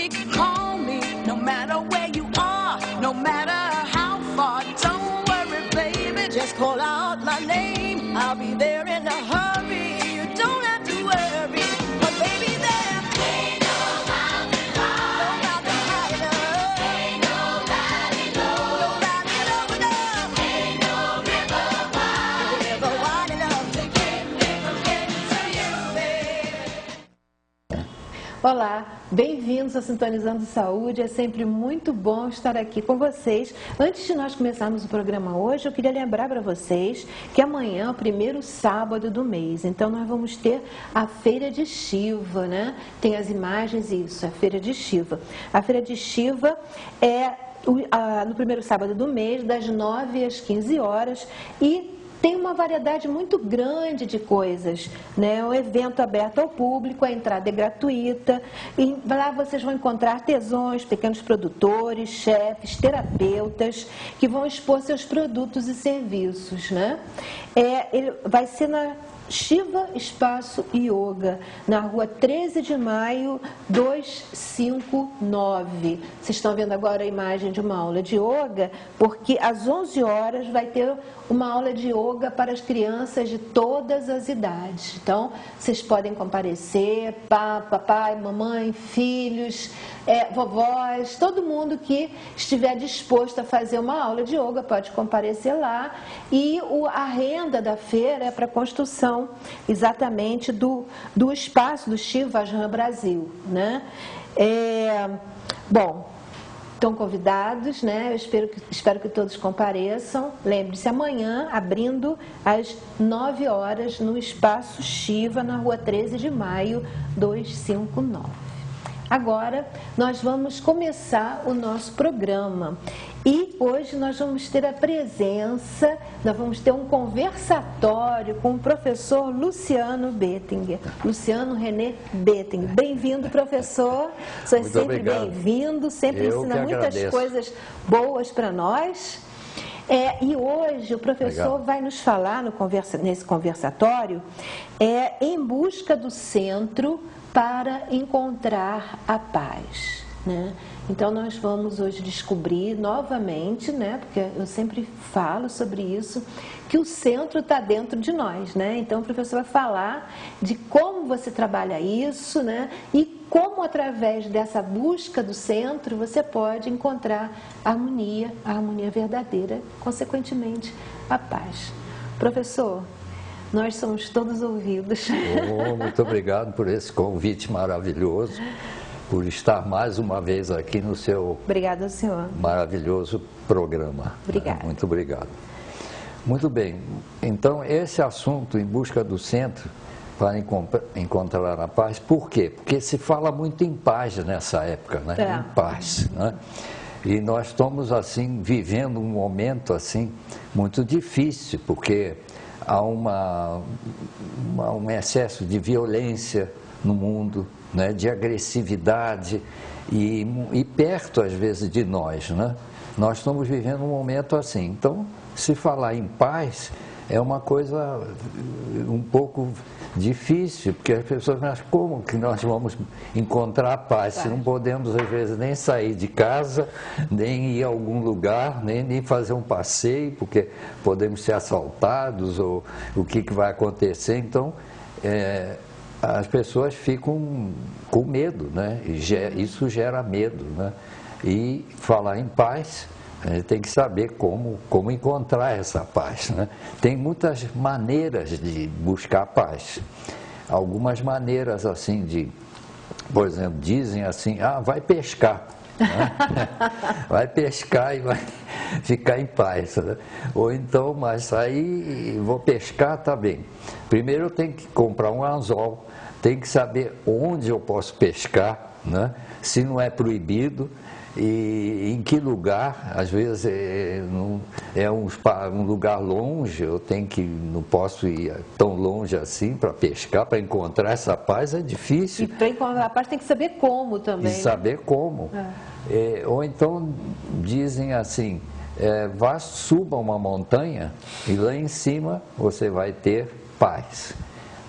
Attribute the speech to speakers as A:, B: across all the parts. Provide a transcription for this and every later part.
A: me, call me, no matter where you are, no matter how far. Don't worry, baby, just call out my name. I'll be there in a hurry. You don't have to worry, but baby, there ain't no mountain high enough. Ain't nobody low enough. Ain't no river wide enough to keep me from getting to you, baby.
B: Olá, bem-vindos a Sintonizando Saúde. É sempre muito bom estar aqui com vocês. Antes de nós começarmos o programa hoje, eu queria lembrar para vocês que amanhã é o primeiro sábado do mês. Então, nós vamos ter a Feira de Shiva, né? Tem as imagens, isso, a Feira de Shiva. A Feira de Shiva é no primeiro sábado do mês, das 9 às 15 horas, e tem uma variedade muito grande de coisas, né? É um evento aberto ao público, a entrada é gratuita, e lá vocês vão encontrar artesãos, pequenos produtores, chefes, terapeutas, que vão expor seus produtos e serviços, né? Ele vai ser na Shiva Espaço Yoga, na rua 13 de maio, 259. Vocês estão vendo agora a imagem de uma aula de yoga, porque às 11 horas vai ter uma aula de yoga para as crianças de todas as idades. Então, vocês podem comparecer, papai, mamãe, filhos, vovós, todo mundo que estiver disposto a fazer uma aula de yoga pode comparecer lá. E a renda da feira é para a construção exatamente do espaço do Shiva Ajahn Brasil, né? Bom, estão convidados, né? Eu espero que todos compareçam. Lembre-se, amanhã, abrindo às 9 horas, no Espaço Shiva, na rua 13 de maio, 259. Agora, nós vamos começar o nosso programa. E hoje nós vamos ter a presença, nós vamos ter um conversatório com o professor Luciano Bettinger. Luciano René Bettinger. Bem-vindo, professor. Você é sempre bem-vindo, sempre ensina muitas coisas boas para nós. E hoje o professor vai nos falar nesse conversatório em busca do centro para encontrar a paz, né? Então, nós vamos hoje descobrir novamente, né, porque eu sempre falo sobre isso, que o centro está dentro de nós, né? Então, o professor vai falar de como você trabalha isso, né, e como, através dessa busca do centro, você pode encontrar a harmonia verdadeira, consequentemente, a paz. Professor, nós somos todos ouvidos.
C: Muito obrigado por esse convite maravilhoso, por estar mais uma vez aqui no seu
B: Obrigada, senhor.
C: Maravilhoso programa.
B: Obrigada.
C: Muito obrigado. Muito bem, então esse assunto em busca do centro para encontrar a paz, por quê? Porque se fala muito em paz nessa época, né? Em paz, né? E nós estamos assim vivendo um momento assim muito difícil, porque há um excesso de violência no mundo, né, de agressividade e perto às vezes de nós, né? Nós estamos vivendo um momento assim. Então, se falar em paz é uma coisa um pouco difícil, porque as pessoas acham como que nós vamos encontrar a paz se não podemos às vezes nem sair de casa, nem ir a algum lugar, nem fazer um passeio, porque podemos ser assaltados ou o que vai acontecer. Então, as pessoas ficam com medo, né? Isso gera medo, né? E falar em paz, a gente tem que saber como encontrar essa paz, né? Tem muitas maneiras de buscar paz. Algumas maneiras assim por exemplo, dizem assim, vai pescar, né? Vai pescar e vai ficar em paz, né? Ou então, mas aí vou pescar, tá bem. Primeiro eu tenho que comprar um anzol, tenho que saber onde eu posso pescar, né? Se não é proibido e em que lugar. Às vezes é um lugar longe, não posso ir tão longe assim para pescar, para encontrar essa paz é difícil.
B: E para encontrar a paz tem que saber como também.
C: E saber como. Ou então dizem assim, suba uma montanha e lá em cima você vai ter paz.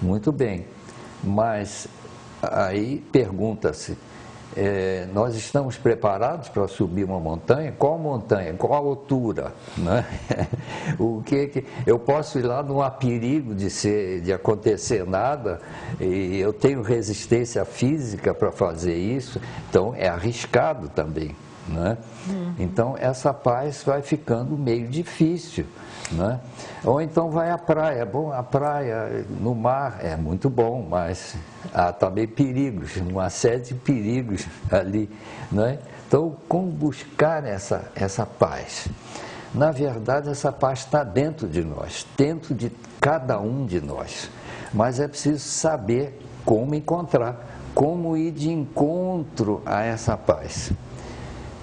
C: Muito bem, mas aí pergunta-se, nós estamos preparados para subir uma montanha? Qual montanha? Qual a altura? Né? Eu posso ir lá, não há perigo de acontecer nada, e eu tenho resistência física para fazer isso, então é arriscado também. Né? Então essa paz vai ficando meio difícil. Né? Ou então vai à praia. Bom, a praia no mar é muito bom, mas há também perigos, uma série de perigos ali. Né? Então, como buscar essa paz? Na verdade, essa paz está dentro de nós, dentro de cada um de nós. Mas é preciso saber como encontrar, como ir de encontro a essa paz.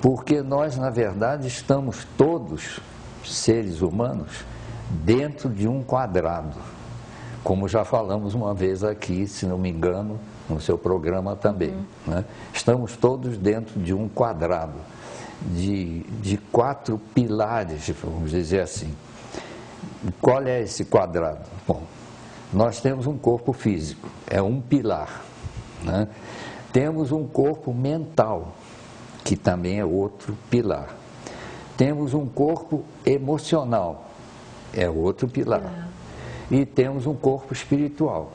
C: Porque nós, na verdade, estamos todos, seres humanos, dentro de um quadrado, como já falamos uma vez aqui, se não me engano, no seu programa também. Né? Estamos todos dentro de um quadrado, de 4 pilares, vamos dizer assim. Qual é esse quadrado? Bom, nós temos um corpo físico, é um pilar. Né? Temos um corpo mental, que também é outro pilar. Temos um corpo emocional, é outro pilar. E temos um corpo espiritual.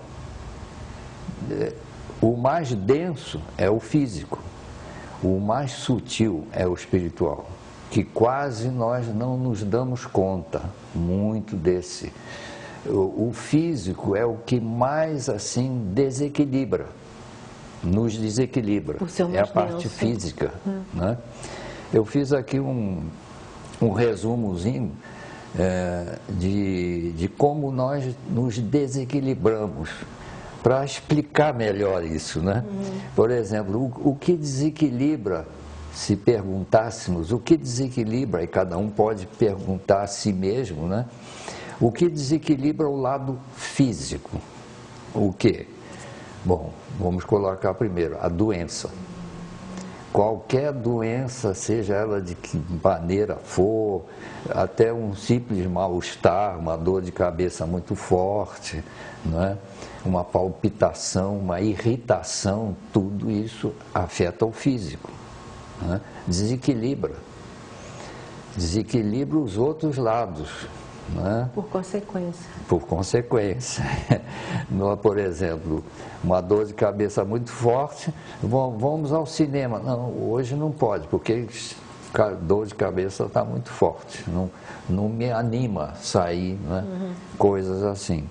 C: O mais denso é o físico, o mais sutil é o espiritual, que quase nós não nos damos conta muito desse. O físico é o que mais assim desequilibra, nos desequilibra, é a parte física. Né? Eu fiz aqui um resumozinho de como nós nos desequilibramos, para explicar melhor isso, né? Por exemplo, o que desequilibra, se perguntássemos, o que desequilibra, e cada um pode perguntar a si mesmo, né? O que desequilibra o lado físico? O quê? Bom, vamos colocar primeiro, a doença. Qualquer doença, seja ela de que maneira for, até um simples mal-estar, uma dor de cabeça muito forte, né? Uma palpitação, uma irritação, tudo isso afeta o físico. Né? Desequilibra os outros lados. Né?
B: Por consequência.
C: Por consequência. Por exemplo, uma dor de cabeça muito forte, vamos ao cinema. Não, hoje não pode, porque a dor de cabeça está muito forte. Não me anima a sair, né? Coisas assim.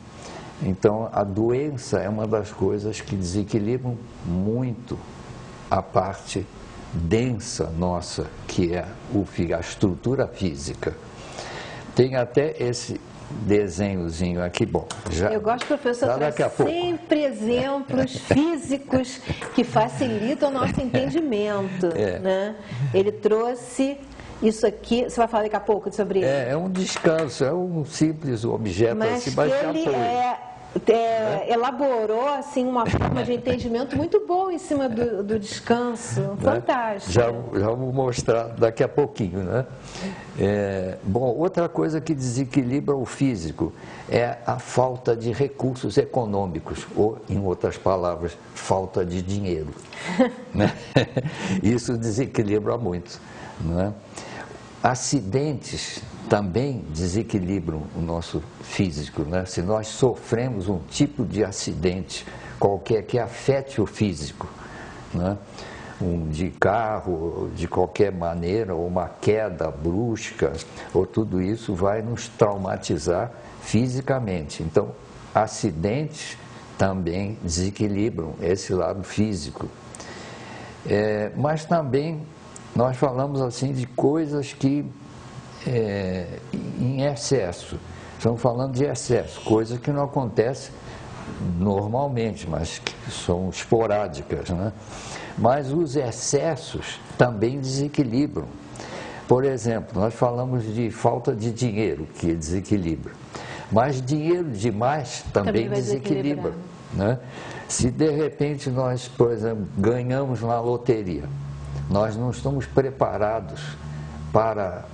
C: Então, a doença é uma das coisas que desequilibram muito a parte densa nossa, que é a estrutura física. Tem até esse desenhozinho aqui, bom.
B: Eu gosto, professor, traz sempre exemplos físicos que facilitam o nosso entendimento. Né? Ele trouxe isso aqui, você vai falar daqui a pouco sobre isso?
C: É um descanso, é um simples objeto
B: mas
C: assim,
B: mas ele elaborou assim uma forma de entendimento muito boa em cima do descanso, fantástico.
C: Já vou mostrar daqui a pouquinho, né? Bom, outra coisa que desequilibra o físico é a falta de recursos econômicos, ou, em outras palavras, falta de dinheiro. Né? Isso desequilibra muito, né? Acidentes também desequilibram o nosso físico, né? Se nós sofremos um tipo de acidente qualquer que afete o físico, né? De carro, de qualquer maneira, ou uma queda brusca, ou tudo isso vai nos traumatizar fisicamente. Então, acidentes também desequilibram esse lado físico. Mas também nós falamos assim de coisas que em excesso. Estamos falando de excesso, coisas que não acontecem normalmente, mas que são esporádicas, né? Mas os excessos também desequilibram. Por exemplo, nós falamos de falta de dinheiro, que desequilibra. Mas dinheiro demais também desequilibra. Né? Se de repente nós, por exemplo, ganhamos na loteria, nós não estamos preparados para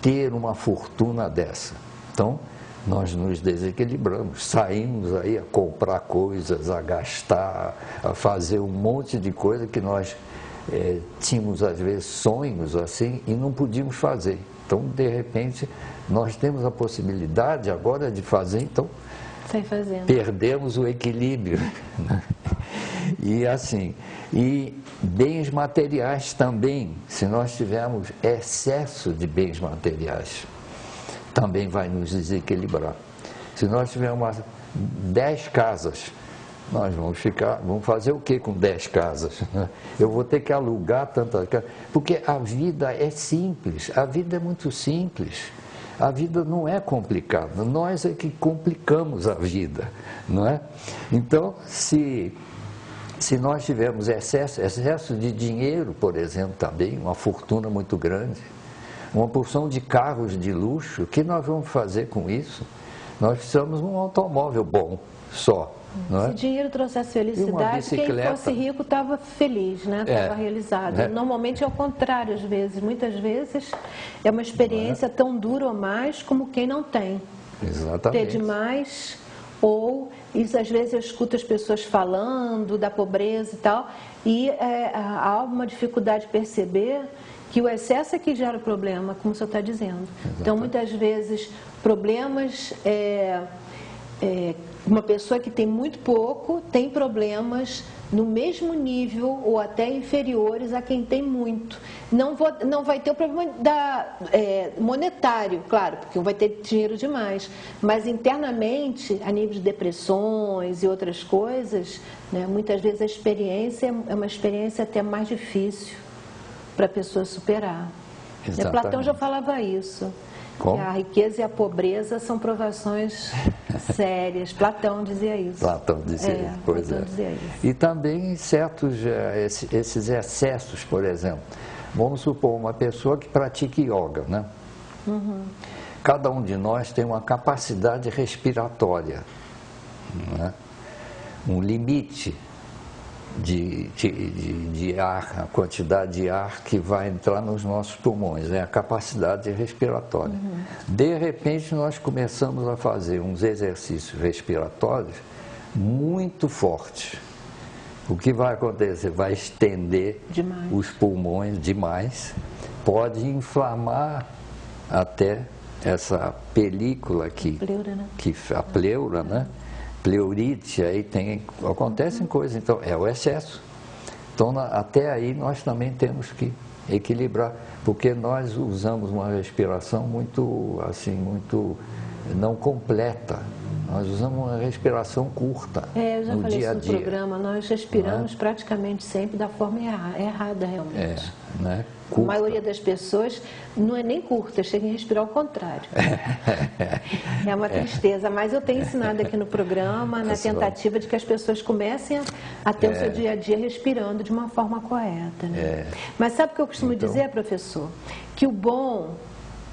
C: ter uma fortuna dessa. Então, nós nos desequilibramos, saímos aí a comprar coisas, a gastar, a fazer um monte de coisa que nós tínhamos às vezes sonhos assim e não podíamos fazer. Então, de repente, nós temos a possibilidade agora de fazer, então
B: sai fazendo.
C: Perdemos o equilíbrio. E assim, e bens materiais também, se nós tivermos excesso de bens materiais, também vai nos desequilibrar. Se nós tivermos 10 casas, nós vamos fazer o que com 10 casas? Eu vou ter que alugar tantas casas, porque a vida é simples, a vida é muito simples. A vida não é complicada, nós é que complicamos a vida, não é? Então, se nós tivermos excesso de dinheiro, por exemplo, também, uma fortuna muito grande, uma porção de carros de luxo, o que nós vamos fazer com isso? Nós precisamos de um automóvel bom, só. Não é?
B: Se dinheiro trouxesse felicidade, quem fosse rico estava feliz, né? Estava realizado.
C: Né?
B: Normalmente é o contrário, às vezes. Muitas vezes é uma experiência tão dura ou mais como quem não tem.
C: Exatamente.
B: Ter demais, ou isso às vezes eu escuto as pessoas falando da pobreza e tal, e há uma dificuldade de perceber que o excesso é que gera o problema, como o senhor está dizendo. Exatamente. Então, muitas vezes, problemas... uma pessoa que tem muito pouco tem problemas no mesmo nível ou até inferiores a quem tem muito. Não vai ter o problema monetário, claro, porque vai ter dinheiro demais, mas internamente, a nível de depressões e outras coisas, né, muitas vezes a experiência é uma experiência até mais difícil para a pessoa superar. Platão já falava isso.
C: Como?
B: Que a riqueza e a pobreza são provações sérias. Platão dizia isso.
C: Platão dizia isso, pois
B: Platão dizia isso.
C: E também esses excessos, por exemplo. Vamos supor uma pessoa que pratica yoga, né?
B: Uhum.
C: Cada um de nós tem uma capacidade respiratória, né? Um limite de ar, a quantidade de ar que vai entrar nos nossos pulmões, né? A capacidade respiratória.
B: Uhum.
C: De repente, nós começamos a fazer uns exercícios respiratórios muito fortes. O que vai acontecer? Vai estender os pulmões demais, pode inflamar até essa película aqui, a pleura, né? Pleurite, aí acontecem coisas, então é o excesso. Então, até aí nós também temos que equilibrar, porque nós usamos uma respiração muito não completa. Nós usamos uma respiração curta
B: eu já
C: no
B: falei
C: dia a
B: isso
C: dia.
B: no programa, nós respiramos praticamente sempre da forma errada, realmente.
C: Né?
B: A maioria das pessoas não é nem curta, chega a respirar ao contrário. É uma tristeza, mas eu tenho ensinado aqui no programa, na tentativa de que as pessoas comecem a ter o seu dia a dia respirando de uma forma correta. Né? Mas sabe o que eu costumo dizer, professor? Que o bom,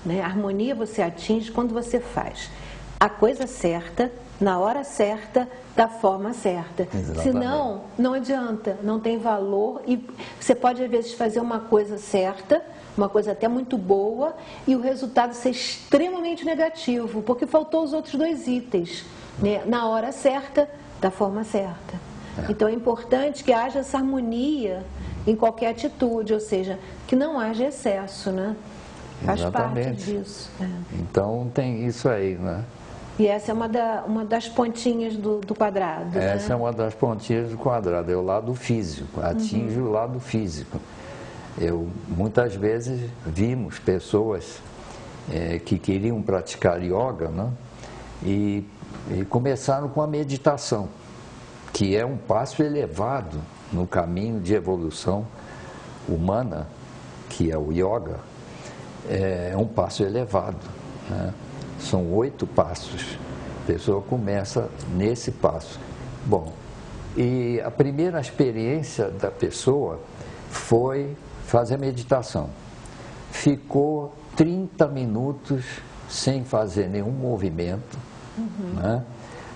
B: né, a harmonia você atinge quando você faz a coisa certa, na hora certa, da forma certa.
C: Exatamente.
B: Senão, não adianta, não tem valor. E você pode, às vezes, fazer uma coisa certa, uma coisa até muito boa, e o resultado ser extremamente negativo, porque faltou os outros dois itens, né? Na hora certa, da forma certa. Então, é importante que haja essa harmonia em qualquer atitude, ou seja, que não haja excesso, né? Faz parte disso.
C: Então, tem isso aí, né?
B: E essa é uma das pontinhas do quadrado.
C: Essa
B: né?
C: é uma das pontinhas do quadrado, é o lado físico, atinge o lado físico. Muitas vezes vimos pessoas que queriam praticar yoga, né? E começaram com a meditação, que é um passo elevado no caminho de evolução humana, que é o yoga, é um passo elevado, né? São 8 passos. A pessoa começa nesse passo. Bom, e a primeira experiência da pessoa foi fazer meditação. Ficou 30 minutos sem fazer nenhum movimento, né?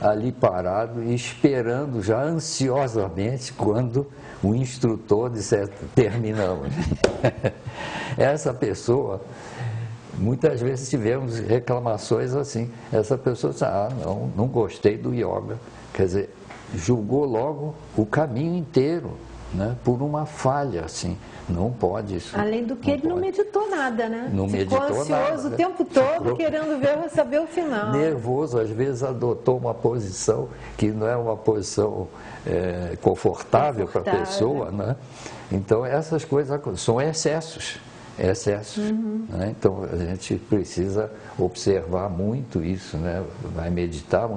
C: Ali parado e esperando já ansiosamente quando o instrutor dissesse, terminamos. Essa pessoa... Muitas vezes tivemos reclamações assim. Essa pessoa disse, não gostei do yoga. Quer dizer, julgou logo o caminho inteiro. né? Por uma falha, assim. Não pode isso.
B: Além do que ele não meditou nada, né?
C: Não
B: ficou
C: meditou
B: ansioso
C: nada,
B: o
C: né?
B: tempo todo, querendo saber o final.
C: Nervoso, às vezes adotou uma posição que não é uma posição confortável para a pessoa, né? Então, essas coisas são excessos. Né? Então, a gente precisa observar muito isso, né? Vai meditar,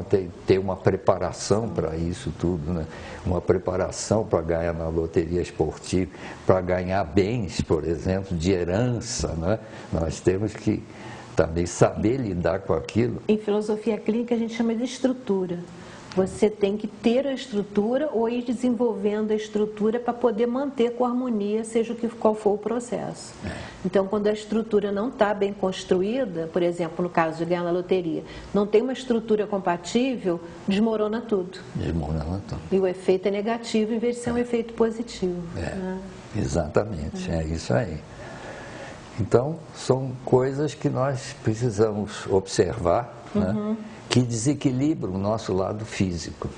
C: ter uma preparação para isso tudo, né? Uma preparação para ganhar na loteria esportiva, para ganhar bens, por exemplo, de herança, né? Nós temos que também saber lidar com aquilo.
B: Em filosofia clínica, a gente chama de estrutura. Você tem que ter a estrutura ou ir desenvolvendo a estrutura para poder manter com harmonia, seja qual for o processo. Então, quando a estrutura não está bem construída, por exemplo, no caso de ganhar na loteria, não tem uma estrutura compatível, desmorona tudo.
C: Desmorona tudo.
B: E o efeito é negativo em vez de ser um efeito positivo.
C: Exatamente, é isso aí. Então, são coisas que nós precisamos observar, né? Que desequilibram o nosso lado físico.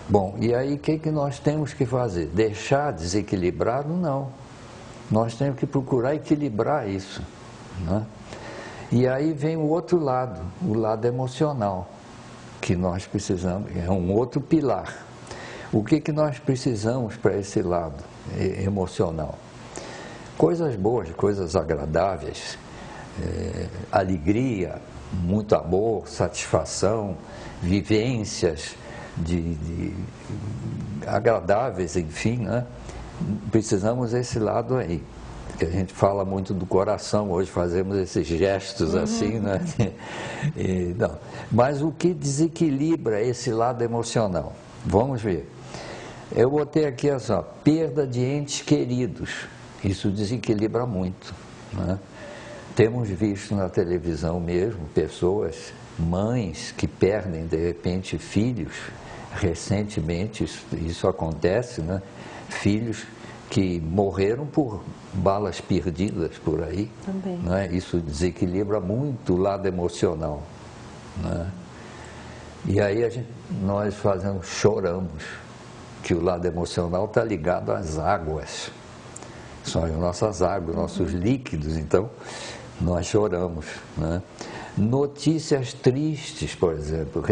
C: Bom, e aí o que nós temos que fazer? Deixar desequilibrado? Não. Nós temos que procurar equilibrar isso, né? E aí vem o outro lado, o lado emocional, que nós precisamos, é um outro pilar. O que nós precisamos para esse lado emocional? Coisas boas, coisas agradáveis, alegria, muito amor, satisfação, vivências agradáveis, enfim, né? Precisamos desse lado aí, que a gente fala muito do coração, hoje fazemos esses gestos assim, né? Não. Mas o que desequilibra esse lado emocional? Vamos ver. Eu botei aqui assim, ó, perda de entes queridos, isso desequilibra muito, né? Temos visto na televisão mesmo pessoas, mães que perdem de repente filhos, recentemente isso acontece, né? Filhos que morreram por balas perdidas por aí,
B: também.
C: Né? Isso desequilibra muito o lado emocional, né? E aí nós choramos, que o lado emocional está ligado às águas, são as nossas águas, nossos líquidos, então nós choramos, né? Notícias tristes, por exemplo,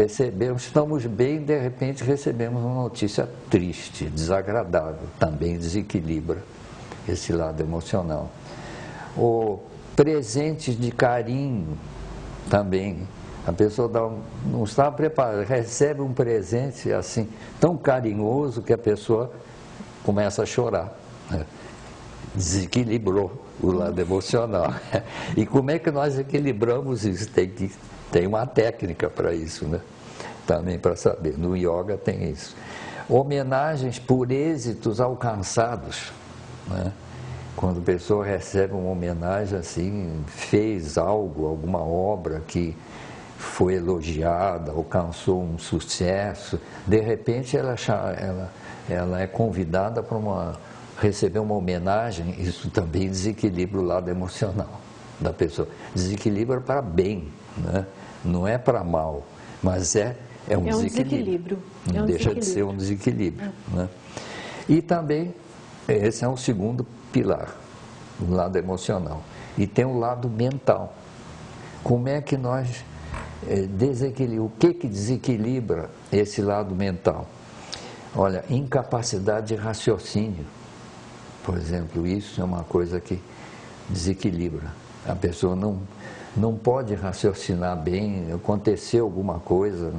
C: estamos bem, de repente recebemos uma notícia triste, desagradável, também desequilibra esse lado emocional. Ou presentes de carinho, também, a pessoa não está preparada, recebe um presente assim, tão carinhoso que a pessoa começa a chorar, né? Desequilibrou o lado emocional. E como é que nós equilibramos isso? Tem uma técnica para isso, né? Também para saber. No yoga tem isso. Homenagens por êxitos alcançados, né? Quando a pessoa recebe uma homenagem assim, fez algo, alguma obra que foi elogiada, alcançou um sucesso, de repente ela é convidada para receber uma homenagem, isso também desequilibra o lado emocional da pessoa. Desequilibra para bem, né? Não é para mal, mas é um desequilíbrio. Não deixa de ser um desequilíbrio, né? E também, esse é o segundo pilar, o lado emocional. E tem o lado mental. Como é que nós desequilibramos? O que desequilibra esse lado mental? Olha, incapacidade de raciocínio. Por exemplo, isso é uma coisa que desequilibra. A pessoa não pode raciocinar bem, aconteceu alguma coisa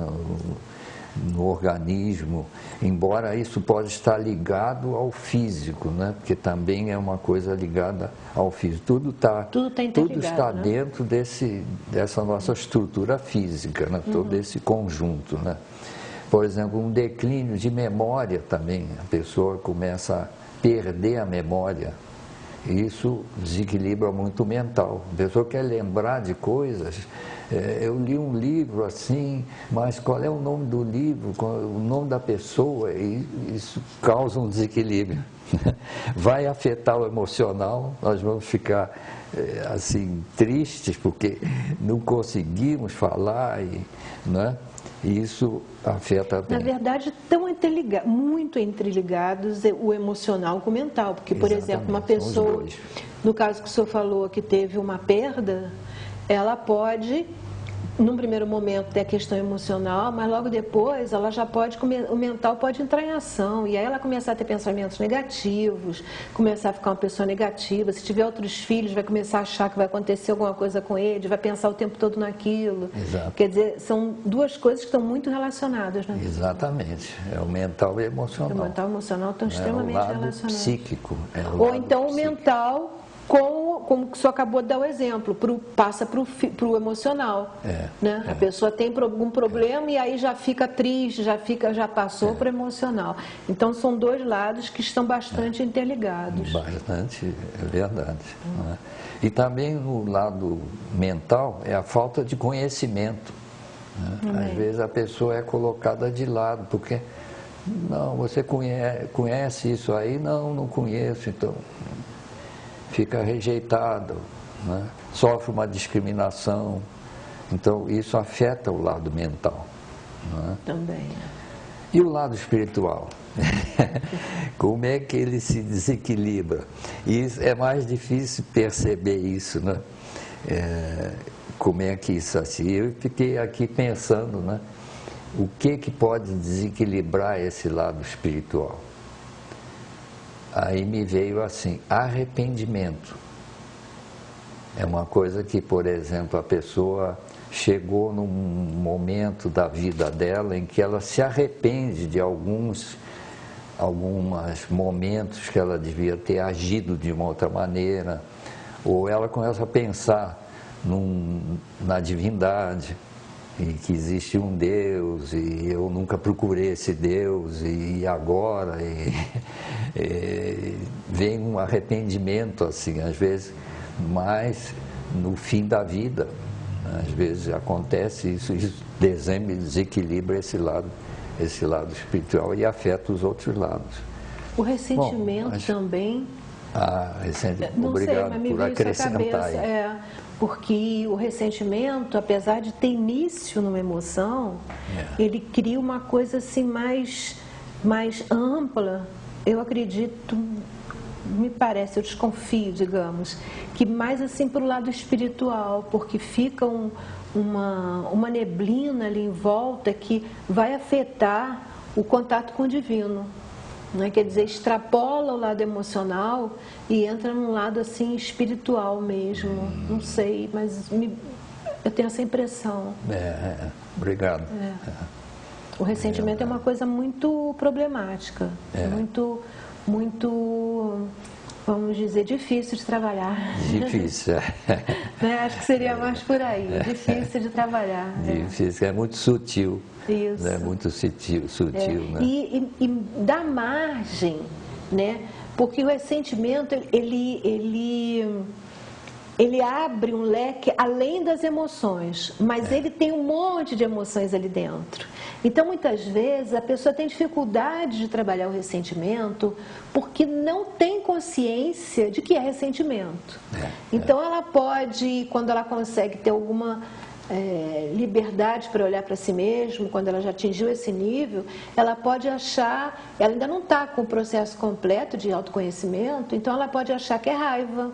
C: no organismo, embora isso pode estar ligado ao físico, né? Porque também é uma coisa ligada ao físico. Tudo está
B: né?
C: Dentro dessa nossa estrutura física, né? Todo esse conjunto, né? Por exemplo, um declínio de memória também, a pessoa começa a perder a memória, isso desequilibra muito o mental. A pessoa quer lembrar de coisas, eu li um livro assim, mas qual é o nome do livro, o nome da pessoa, e isso causa um desequilíbrio. Vai afetar o emocional, nós vamos ficar assim tristes porque não conseguimos falar, né? E isso afeta bem.
B: Na verdade, estão muito interligados o emocional com o mental. Porque, por exemplo, uma pessoa, no caso que o senhor falou, que teve uma perda, ela pode, num primeiro momento, ter a questão emocional, mas logo depois ela já pode, o mental pode entrar em ação. E aí ela começar a ter pensamentos negativos, começar a ficar uma pessoa negativa. Se tiver outros filhos, vai começar a achar que vai acontecer alguma coisa com ele, vai pensar o tempo todo naquilo.
C: Exato.
B: Quer dizer, são duas coisas que estão muito relacionadas, né?
C: Exatamente. É o mental e o emocional.
B: O mental e o emocional estão extremamente
C: o lado
B: relacionados.
C: Psíquico.
B: Ou então o mental, como o senhor acabou de dar o exemplo, passa para o emocional. Né? A pessoa tem algum problema e aí já fica triste, já passou para o emocional. Então são dois lados que estão bastante interligados.
C: Bastante, é verdade. Né? E também no lado mental é a falta de conhecimento. Né? Às vezes a pessoa é colocada de lado, porque não, você conhece isso aí? Não conheço, então fica rejeitado, né? Sofre uma discriminação. Então isso afeta o lado mental. Né?
B: Também.
C: E o lado espiritual? Como é que ele se desequilibra? E é mais difícil perceber isso, né? Como é que isso assim? Eu fiquei aqui pensando, né? O que pode desequilibrar esse lado espiritual? Aí me veio assim, arrependimento. É uma coisa que, por exemplo, a pessoa chegou num momento da vida dela em que ela se arrepende de alguns momentos que ela devia ter agido de uma outra maneira, ou ela começa a pensar na divindade, e que existe um Deus, e eu nunca procurei esse Deus, e agora vem um arrependimento, assim, às vezes, mas no fim da vida, às vezes acontece isso desequilibra esse lado espiritual e afeta os outros lados.
B: O ressentimento também.
C: Não obrigado
B: sei, mas me
C: por
B: veio
C: acrescentar.
B: Isso à cabeça, porque o ressentimento, apesar de ter início numa emoção, ele cria uma coisa assim mais ampla. Eu acredito, me parece, eu desconfio, digamos, que mais assim para o lado espiritual, porque fica uma neblina ali em volta que vai afetar o contato com o divino. Né? Quer dizer, extrapola o lado emocional e entra num lado assim espiritual mesmo. Não sei, mas eu tenho essa impressão.
C: Obrigado.
B: O ressentimento é uma coisa muito problemática, muito, vamos dizer, difícil de trabalhar.
C: Difícil,
B: Né? Acho que seria mais por aí, difícil de trabalhar.
C: Difícil, é muito sutil.
B: Isso.
C: É muito sutil, né?
B: E dá margem, né? Porque o ressentimento, ele abre um leque além das emoções, mas ele tem um monte de emoções ali dentro. Então, muitas vezes, a pessoa tem dificuldade de trabalhar o ressentimento porque não tem consciência de que é ressentimento. Então, ela pode, quando ela consegue ter alguma liberdade para olhar para si mesma, quando ela já atingiu esse nível, ela pode achar, ela ainda não está com o processo completo de autoconhecimento, então ela pode achar que é raiva,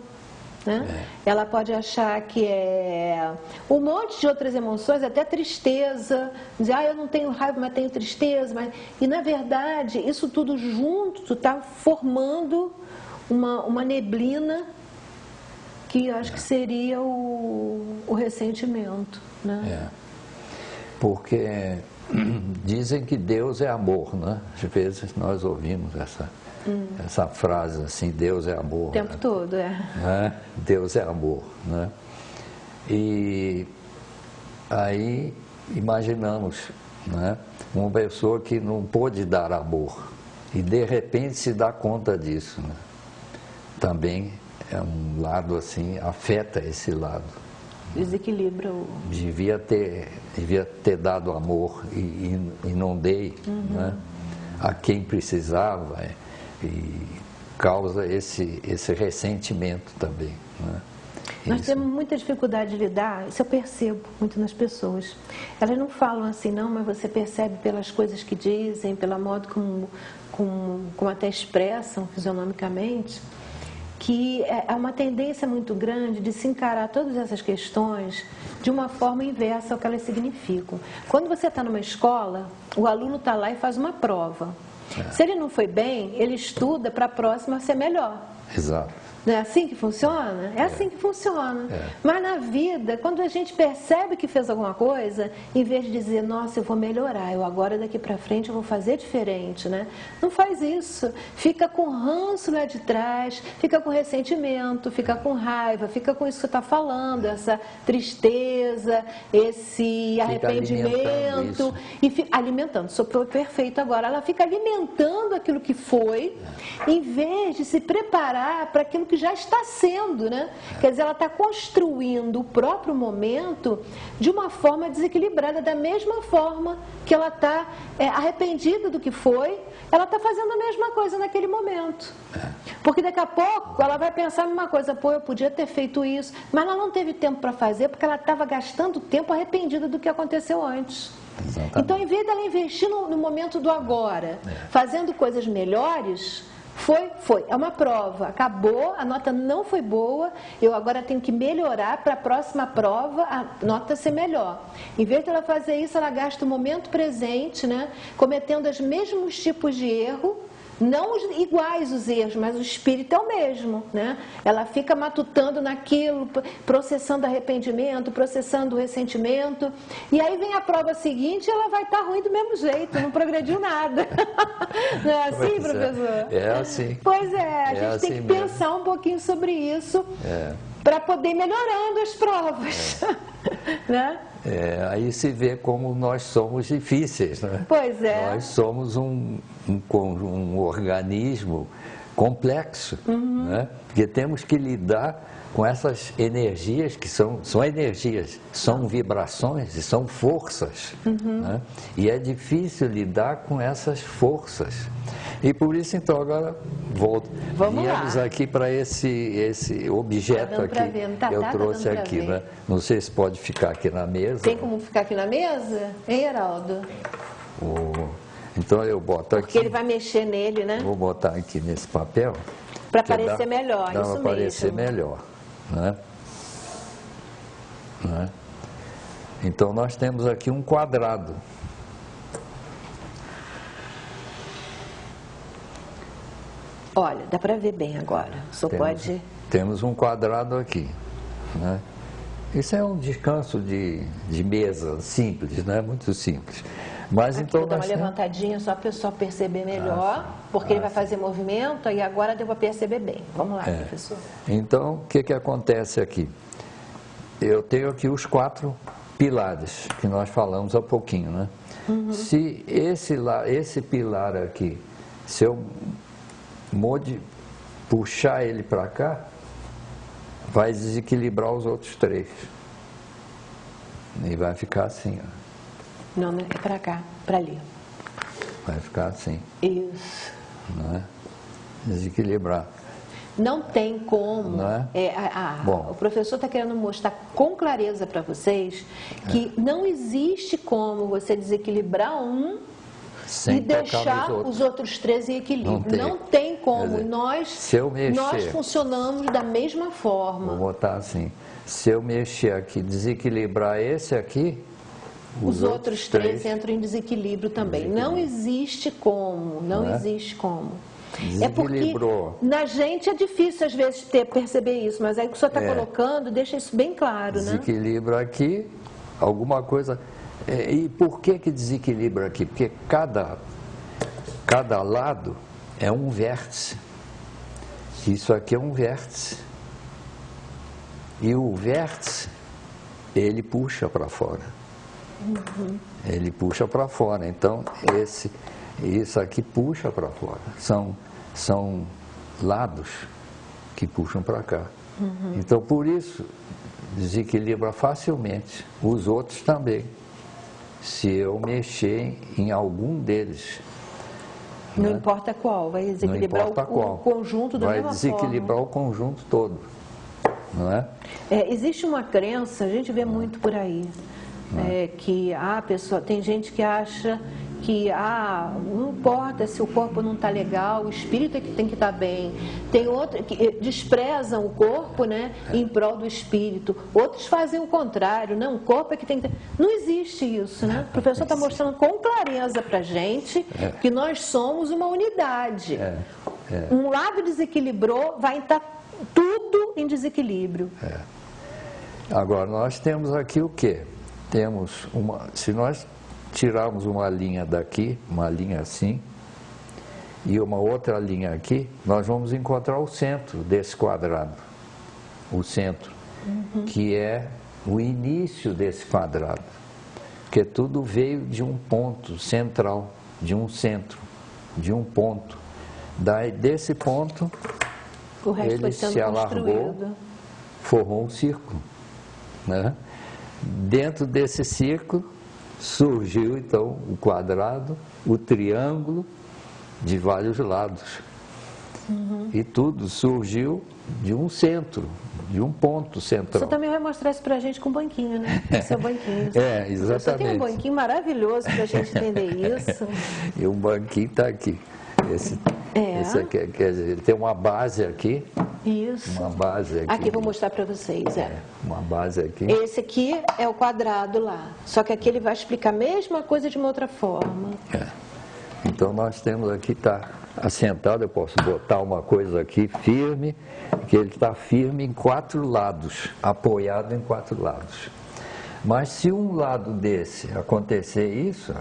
B: né? Ela pode achar que é um monte de outras emoções, até tristeza, dizer, eu não tenho raiva, mas tenho tristeza, e na verdade, isso tudo junto está formando uma neblina que eu acho que seria o ressentimento, né?
C: Porque dizem que Deus é amor, né? Às vezes nós ouvimos essa frase assim, Deus é amor.
B: O tempo todo,
C: né? Deus é amor, né? E aí imaginamos, né? Uma pessoa que não pôde dar amor e de repente se dá conta disso, né? Também é um lado assim, afeta esse lado.
B: Desequilibra o...
C: Devia ter dado amor e não dei, né? A quem precisava, e causa esse ressentimento também, né?
B: Nós temos muita dificuldade de lidar, isso eu percebo muito nas pessoas. Elas não falam assim não, mas você percebe pelas coisas que dizem, pelo modo como até expressam fisionomicamente, que é uma tendência muito grande de se encarar todas essas questões de uma forma inversa ao que elas significam. Quando você está numa escola, o aluno está lá e faz uma prova. Se ele não foi bem, ele estuda para a próxima ser melhor.
C: Exato.
B: Não é assim que funciona? É assim que funciona. Mas na vida, quando a gente percebe que fez alguma coisa, em vez de dizer, nossa, eu vou melhorar, eu agora daqui para frente eu vou fazer diferente, né? Não faz isso. Fica com ranço lá de trás, fica com ressentimento, fica com raiva, fica com isso que você está falando, essa tristeza, esse arrependimento. E fica alimentando, sou perfeito agora. Ela fica alimentando aquilo que foi, em vez de se preparar para aquilo que já está sendo, né? Quer dizer, ela está construindo o próprio momento de uma forma desequilibrada, da mesma forma que ela está arrependida do que foi, ela está fazendo a mesma coisa naquele momento. Porque daqui a pouco ela vai pensar a mesma coisa, pô, eu podia ter feito isso, mas ela não teve tempo para fazer porque ela estava gastando tempo arrependida do que aconteceu antes. Exatamente. Então, em vez dela investir no momento do agora, fazendo coisas melhores, foi. É uma prova. Acabou, a nota não foi boa, eu agora tenho que melhorar para a próxima prova a nota ser melhor. Em vez de ela fazer isso, ela gasta o momento presente, né, cometendo os mesmos tipos de erro, não iguais os erros, mas o espírito é o mesmo, né? Ela fica matutando naquilo, processando arrependimento, processando o ressentimento, e aí vem a prova seguinte e ela vai estar ruim do mesmo jeito, não progrediu nada. Não é assim, professor?
C: É assim.
B: Pois é, a gente tem que pensar um pouquinho sobre isso para poder ir melhorando as provas. Né?
C: Aí se vê como nós somos difíceis, né?
B: Pois é.
C: Nós somos um organismo complexo, né? Porque temos que lidar com essas energias que são energias, são vibrações e são forças, né? E é difícil lidar com essas forças. E por isso, então, agora viemos aqui para esse objeto aqui que eu trouxe aqui, né? Não sei se pode ficar aqui na mesa.
B: Tem como ficar aqui na mesa? Hein, Heraldo?
C: Então eu boto aqui.
B: Porque ele vai mexer nele, né?
C: Vou botar aqui nesse papel.
B: Para parecer melhor, isso mesmo.
C: Para parecer melhor, né? Então nós temos aqui um quadrado.
B: Olha, dá para ver bem agora. Só pode.
C: Temos um quadrado aqui, né? Isso é um descanso de mesa simples, né? Muito simples. Mas
B: aqui,
C: então
B: vou dar uma levantadinha só para o pessoal perceber melhor, porque ele vai fazer movimento e agora deu para perceber bem. Vamos lá, professor.
C: Então, o que acontece aqui? Eu tenho aqui os 4 pilares que nós falamos há pouquinho, né? Se esse pilar aqui, se eu puxar ele para cá, vai desequilibrar os outros 3. E vai ficar assim, ó.
B: Não, é para cá, para ali.
C: Vai ficar assim.
B: Isso.
C: Não é? Desequilibrar.
B: Não tem como.
C: Não é?
B: O professor está querendo mostrar com clareza para vocês que não existe como você desequilibrar
C: sem
B: e deixar os outros 3 em equilíbrio. Não tem como.
C: Dizer,
B: nós funcionamos da mesma forma.
C: Vou botar assim. Se eu mexer aqui, desequilibrar esse aqui,
B: os outros 3 entram em desequilíbrio também. Não existe como. Não existe como. É porque na gente é difícil às vezes perceber isso, mas aí o que o senhor está colocando deixa isso bem claro,
C: desequilibra aqui, alguma coisa. E por que desequilibra aqui? Porque cada lado é um vértice. Isso aqui é um vértice. E o vértice, ele puxa para fora. Ele puxa para fora. Então, isso aqui puxa para fora. São lados que puxam para cá. Então, por isso, desequilibra facilmente. Os outros também. Se eu mexer em algum deles.
B: Não importa qual, vai desequilibrar o conjunto da mesma forma.
C: Vai desequilibrar o conjunto todo. não é?
B: Existe uma crença, a gente vê muito por aí, que a pessoa, tem gente que acha que não importa se o corpo não está legal, o espírito é que tem que estar bem. Tem outros que desprezam o corpo, né, em prol do espírito. Outros fazem o contrário, não, o corpo é que tem que... Não existe isso, né? O professor está mostrando com clareza para a gente que nós somos uma unidade. Um lado desequilibrou, vai estar tudo em desequilíbrio.
C: Agora, nós temos aqui o quê? Temos se nós tirarmos uma linha daqui, uma linha assim, e uma outra linha aqui, nós vamos encontrar o centro desse quadrado. O centro, que é o início desse quadrado. Porque tudo veio de um ponto central, de um centro, de um ponto. Daí, desse ponto, ele se alargou, formou um círculo, né? Dentro desse círculo surgiu então o quadrado, o triângulo de vários lados. E tudo surgiu de um centro, de um ponto central.
B: Você também vai mostrar isso pra gente com o banquinho, né? Seu banquinho.
C: Exatamente.
B: Você tem um banquinho maravilhoso pra gente entender isso.
C: E o banquinho está aqui. Esse aqui, quer dizer, ele tem uma base aqui.
B: Isso.
C: Uma base aqui.
B: Aqui, vou mostrar para vocês.
C: Uma base aqui.
B: Esse aqui é o quadrado lá. Só que aqui ele vai explicar a mesma coisa de uma outra forma.
C: Então, nós temos aqui, está assentado, eu posso botar uma coisa aqui firme, que ele está firme em 4 lados, apoiado em 4 lados. Mas se um lado desse acontecer isso,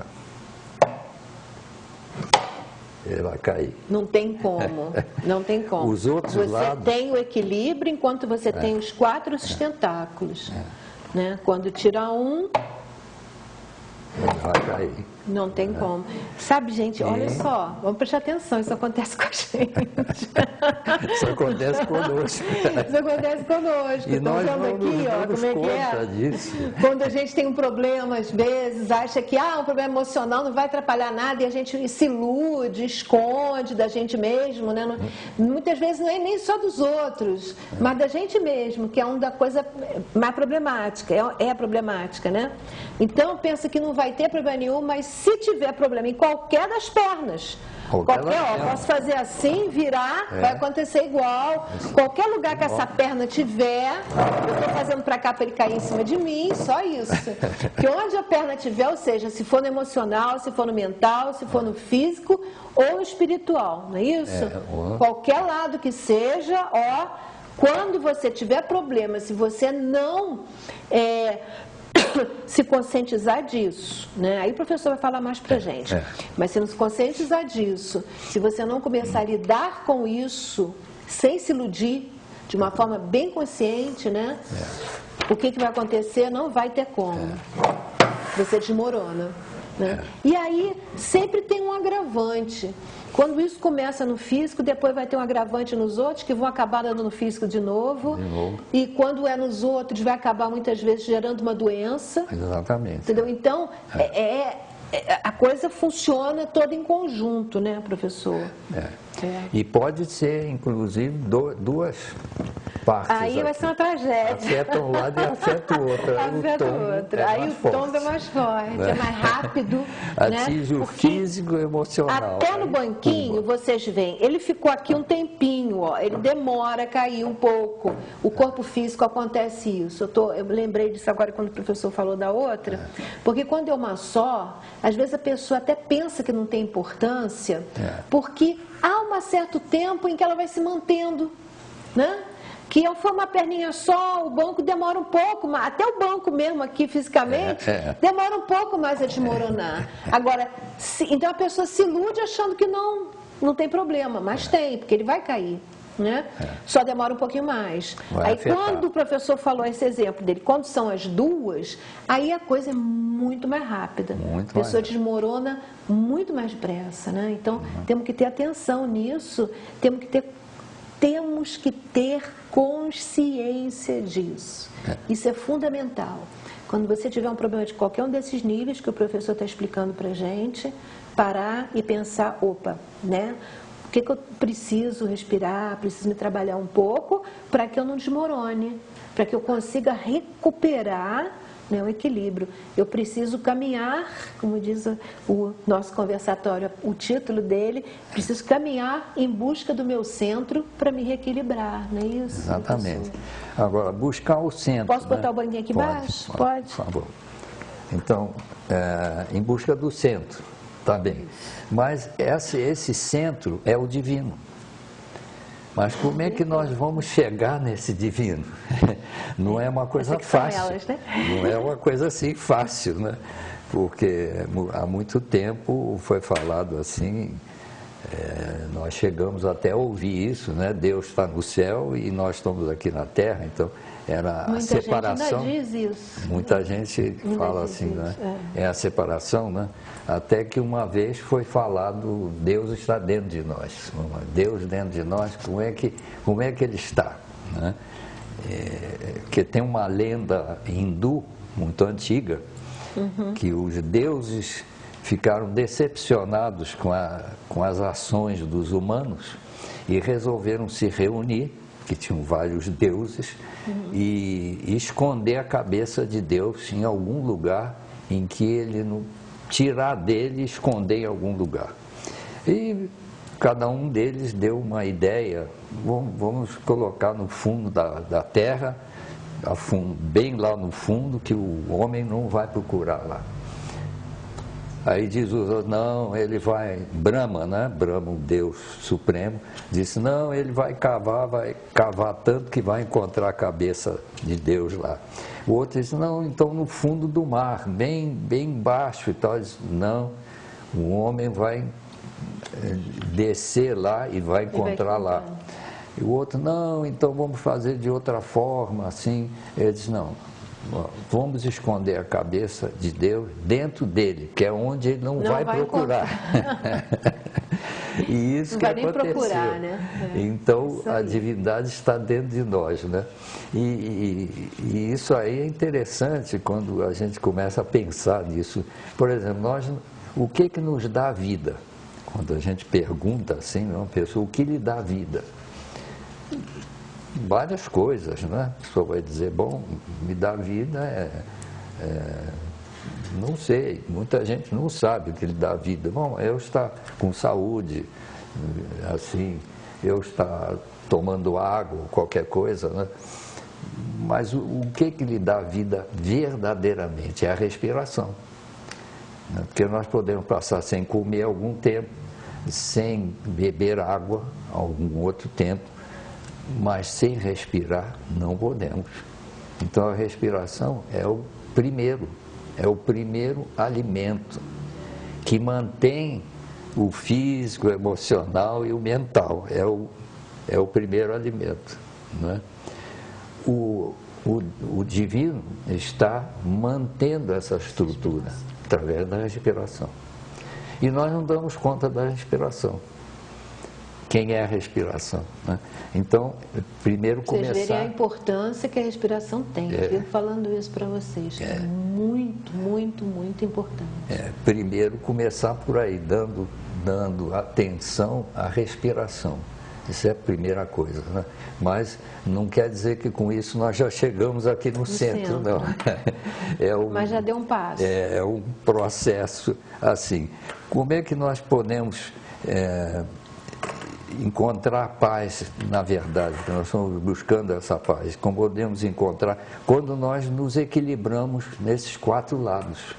C: ele vai cair.
B: Não tem como, não tem como.
C: Os outros lados...
B: Você tem o equilíbrio enquanto você tem os 4 tentáculos. Né? Quando tira um...
C: Ele vai cair.
B: Não tem como. Sabe, gente, olha só, vamos prestar atenção, isso acontece com a gente.
C: Isso acontece conosco.
B: Isso acontece conosco.
C: E nós não
B: aqui,
C: nos damos conta disso.
B: Quando a gente tem um problema, às vezes, acha que um problema emocional não vai atrapalhar nada e a gente se ilude, esconde da gente mesmo, né? Muitas vezes não é nem só dos outros, mas da gente mesmo, que é uma da coisa mais problemática, é problemática, né? Então, pensa que não vai ter problema nenhum, mas se tiver problema em qualquer das pernas, posso fazer assim, virar, vai acontecer igual. Qualquer lugar que essa perna tiver, eu estou fazendo para cá para ele cair em cima de mim, só isso. Que onde a perna tiver, ou seja, se for no emocional, se for no mental, se for no físico ou no espiritual, não é isso? Qualquer lado que seja, quando você tiver problema, se você não se conscientizar disso, né? Aí o professor vai falar mais pra gente. Mas se não se conscientizar disso, se você não começar a lidar com isso sem se iludir, de uma forma bem consciente, né? O que vai acontecer? Não vai ter como. Você desmorona, né? E aí sempre tem um agravante. Quando isso começa no físico, depois vai ter um agravante nos outros, que vão acabar dando no físico de novo. E quando é nos outros, vai acabar muitas vezes gerando uma doença.
C: Exatamente.
B: Entendeu? Então, a coisa funciona toda em conjunto, né, professor?
C: E pode ser, inclusive, duas partes.
B: Aí vai ser uma tragédia.
C: Afeta um lado e afeta o outro.
B: Aí o tom é mais forte, é mais rápido.
C: Atinge o físico e o emocional.
B: Até no banquinho, vocês veem, ele ficou aqui um tempinho, ele demora a cair um pouco. O corpo físico acontece isso. Eu lembrei disso agora quando o professor falou da outra, porque quando é uma só, às vezes a pessoa até pensa que não tem importância, porque há um certo tempo em que ela vai se mantendo, né? Que ao for uma perninha só, o banco demora um pouco mais, até o banco mesmo aqui fisicamente, demora um pouco mais a desmoronar. Agora, então a pessoa se ilude achando que não tem problema, mas tem, porque ele vai cair. Né? Só demora um pouquinho mais. Aí quando o professor falou esse exemplo dele, quando são as duas, aí a coisa é muito mais rápida. A pessoa desmorona muito mais depressa, né? Então temos que ter atenção nisso, temos que ter consciência disso. Isso é fundamental. Quando você tiver um problema de qualquer um desses níveis que o professor está explicando para a gente, parar e pensar, opa, né? O que eu preciso respirar, preciso me trabalhar um pouco para que eu não desmorone, para que eu consiga recuperar meu equilíbrio. Eu preciso caminhar, como diz o nosso conversatório, o título dele, preciso caminhar em busca do meu centro para me reequilibrar, não é isso?
C: Exatamente. Agora, buscar o centro.
B: Posso botar o banquinho aqui embaixo? Pode.
C: Por favor. Então, em busca do centro, tá bem. Mas esse centro é o divino. Mas como é que nós vamos chegar nesse divino? Não é uma coisa fácil.
B: Elas, né?
C: Não é uma coisa assim fácil, né? Porque há muito tempo foi falado assim, nós chegamos até a ouvir isso, né? Deus está no céu e nós estamos aqui na terra, então era a separação.
B: Muita gente ainda diz isso.
C: Muita gente fala assim, né? É a separação, né? Até que uma vez foi falado, Deus está dentro de nós. Deus dentro de nós, como é que Ele está? Né? Que tem uma lenda hindu muito antiga, que os deuses ficaram decepcionados com as ações dos humanos e resolveram se reunir, que tinham vários deuses, e esconder a cabeça de Deus em algum lugar em que ele não tirar dele e esconder em algum lugar. E cada um deles deu uma ideia, vamos colocar no fundo da terra, bem lá no fundo, que o homem não vai procurar lá. Aí diz os outros, não, ele vai, Brahma, né? Brahma, o Deus Supremo, disse, não, ele vai cavar tanto que vai encontrar a cabeça de Deus lá. O outro disse, não, então no fundo do mar, bem baixo e tal. Ele disse, não, o homem vai descer lá e vai encontrar lá. E o outro, não, então vamos fazer de outra forma, assim. Ele disse, não, vamos esconder a cabeça de Deus dentro dele, que é onde ele não vai procurar. E isso que aconteceu.
B: Procurar, né?
C: Então a divindade está dentro de nós, né? E isso aí é interessante quando a gente começa a pensar nisso. Por exemplo, o que nos dá vida? Quando a gente pergunta assim, uma pessoa, o que lhe dá vida? Várias coisas, né? A pessoa vai dizer, bom, me dá vida não sei, muita gente não sabe o que lhe dá vida. Bom, eu estar com saúde, assim, eu estar tomando água, qualquer coisa, né? Mas o que lhe dá vida verdadeiramente é a respiração. Né? Porque nós podemos passar sem comer algum tempo, sem beber água algum outro tempo, mas sem respirar não podemos. Então a respiração é o primeiro alimento que mantém o físico, o emocional e o mental. É o primeiro alimento, né? O divino está mantendo essa estrutura através da respiração. E nós não damos conta da respiração. Quem é a respiração, né? Então, primeiro começar...
B: Vocês verem a importância que a respiração tem. Eu vivo falando isso para vocês. É muito, muito, muito importante.
C: Primeiro começar por aí, dando atenção à respiração. Isso é a primeira coisa, né? Mas não quer dizer que com isso nós já chegamos aqui no centro, não.
B: Mas já deu um passo.
C: É um processo assim. Como é que nós podemos encontrar paz, na verdade? Porque nós estamos buscando essa paz. Como podemos encontrar? Quando nós nos equilibramos nesses 4 lados.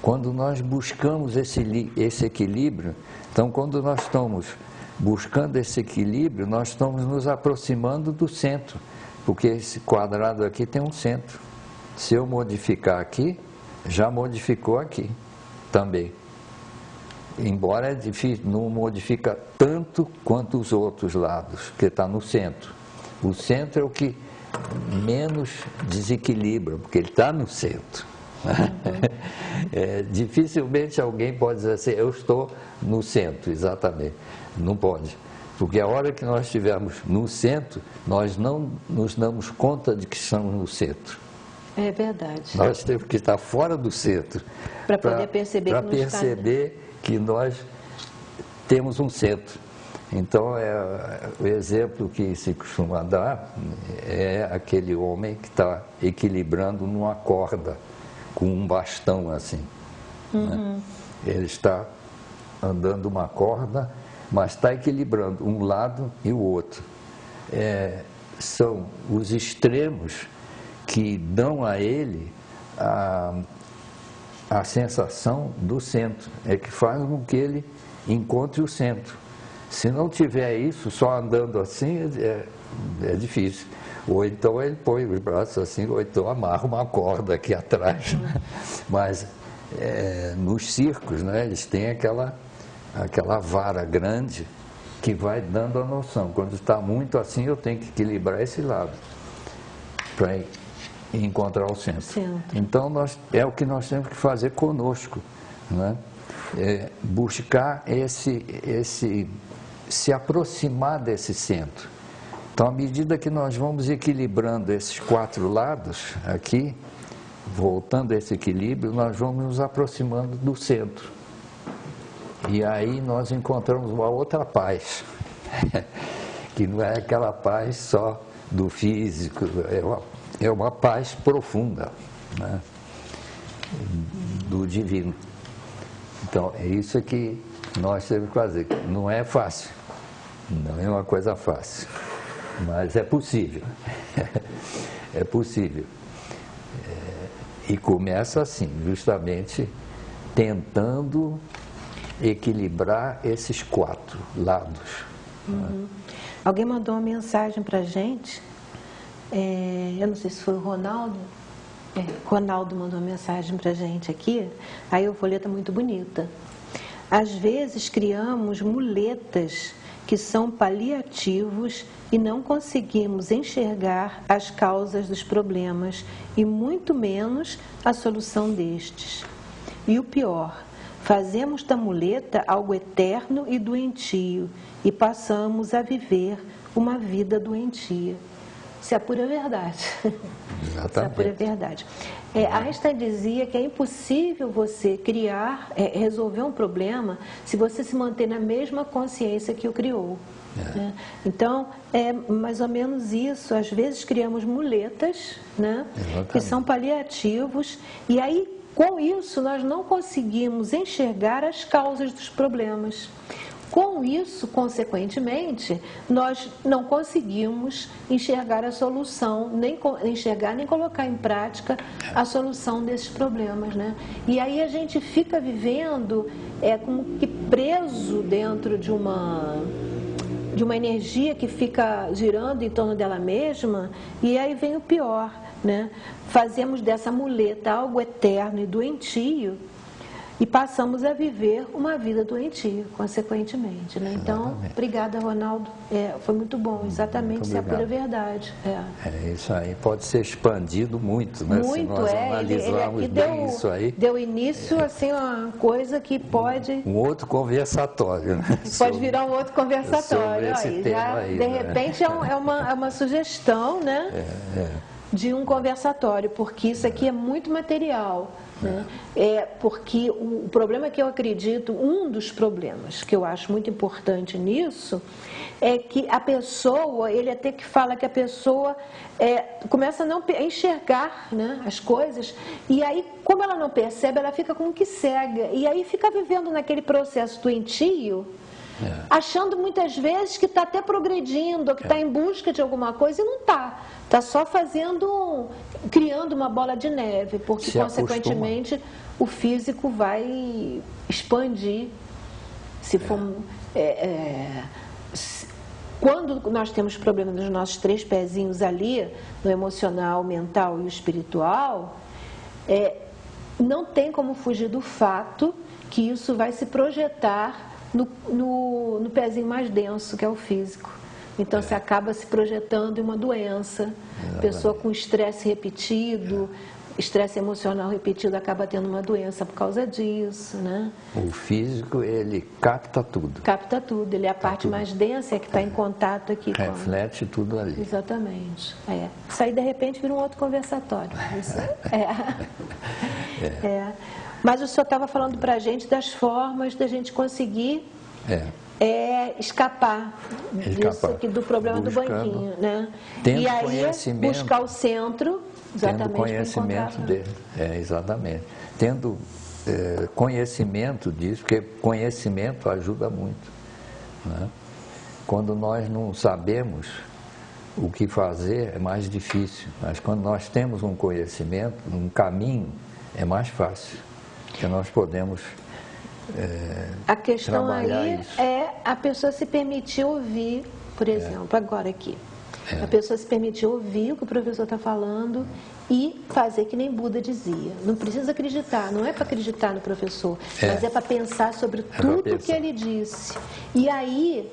C: Quando nós buscamos esse equilíbrio, então quando nós estamos buscando esse equilíbrio, nós estamos nos aproximando do centro, porque esse quadrado aqui tem um centro. Se eu modificar aqui, já modificou aqui também. Embora é difícil, não modifica tanto quanto os outros lados, que está no centro. O centro é o que menos desequilibra, porque ele está no centro. Dificilmente alguém pode dizer assim, eu estou no centro, exatamente. Não pode, porque a hora que nós estivermos no centro, nós não nos damos conta de que estamos no centro.
B: É verdade.
C: Nós temos que estar fora do centro
B: para poder perceber
C: que nós temos um centro. Então, o exemplo que se costuma dar é aquele homem que está equilibrando numa corda, com um bastão assim. Né? Ele está andando uma corda, mas está equilibrando um lado e o outro. São os extremos que dão a ele a sensação do centro, que faz com que ele encontre o centro. Se não tiver isso, só andando assim, é difícil. Ou então ele põe os braços assim, ou então amarra uma corda aqui atrás. Né? Mas nos circos, né, eles têm aquela vara grande que vai dando a noção. Quando está muito assim, eu tenho que equilibrar esse lado para encontrar o centro. Então, é o que nós temos que fazer conosco, né? Buscar se aproximar desse centro. Então, à medida que nós vamos equilibrando esses 4 lados aqui, voltando a esse equilíbrio, nós vamos nos aproximando do centro. E aí nós encontramos uma outra paz, que não é aquela paz só do físico, é uma paz profunda, né? Do divino. Então, é isso que nós temos que fazer. Não é fácil, não é uma coisa fácil, mas é possível. É possível. E começa assim, justamente tentando equilibrar esses 4 lados. Né?
B: Alguém mandou uma mensagem para a gente, eu não sei se foi o Ronaldo. Ronaldo mandou uma mensagem para a gente aqui, aí o folheto é muito bonita. Às vezes criamos muletas que são paliativos e não conseguimos enxergar as causas dos problemas e muito menos a solução destes. E o pior, fazemos da muleta algo eterno e doentio e passamos a viver uma vida doentia. Isso é a pura verdade.
C: Exatamente.
B: Isso é a pura verdade. Einstein dizia que é impossível você resolver um problema se você se manter na mesma consciência que o criou. Né? Então, é mais ou menos isso. Às vezes criamos muletas, né, que são paliativos, e aí, com isso, nós não conseguimos enxergar as causas dos problemas. Com isso, consequentemente, nós não conseguimos enxergar a solução, nem colocar em prática a solução desses problemas, né? E aí a gente fica vivendo como que preso dentro de uma energia que fica girando em torno dela mesma, e aí vem o pior, né? Fazemos dessa muleta algo eterno e doentio, e passamos a viver uma vida doentia, consequentemente, né? Então, obrigada, Ronaldo. Foi muito bom, exatamente, isso é a pura verdade.
C: Isso aí pode ser expandido muito, né? Se nós analisarmos bem isso aí.
B: Deu início, assim, uma coisa que pode...
C: Um outro conversatório, né?
B: Pode virar um outro conversatório. Aí, já, aí, de repente, é uma sugestão, né? De um conversatório, porque isso aqui é muito material. Né? Porque o problema que eu acredito, um dos problemas que eu acho muito importante nisso, é que a pessoa, ele até que fala que a pessoa começa a não enxergar, né, as coisas, e aí, como ela não percebe, ela fica como que cega, e aí fica vivendo naquele processo doentio, achando muitas vezes que está até progredindo, ou que está em busca de alguma coisa, e não está. Está só criando uma bola de neve, porque, consequentemente, o físico vai expandir. Quando nós temos problema nos nossos 3 pezinhos ali, no emocional, mental e o espiritual, não tem como fugir do fato que isso vai se projetar no pezinho mais denso, que é o físico. Então, você acaba se projetando em uma doença. Pessoa com estresse repetido, estresse emocional repetido, acaba tendo uma doença por causa disso, né?
C: O físico, ele capta tudo.
B: Capta tudo. Ele é a parte mais densa, que está em contato aqui.
C: Reflete tudo ali.
B: Exatamente. Isso aí, de repente, vira um outro conversatório. Isso Mas o senhor estava falando para a gente das formas da gente conseguir escapar disso aqui, do problema do banquinho, né?
C: Tendo
B: e aí
C: conhecimento,
B: buscar o centro, exatamente,
C: tendo conhecimento dele, exatamente, tendo conhecimento disso, porque conhecimento ajuda muito, né? Quando nós não sabemos o que fazer é mais difícil, mas quando nós temos um conhecimento, um caminho, é mais fácil, porque nós podemos
B: a questão aí
C: isso.
B: é a pessoa se permitir ouvir, por exemplo, agora aqui. A pessoa se permitir ouvir o que o professor está falando e fazer que nem Buda dizia. Não precisa acreditar, não é para acreditar no professor, mas é para pensar sobre tudo que ele disse. E aí,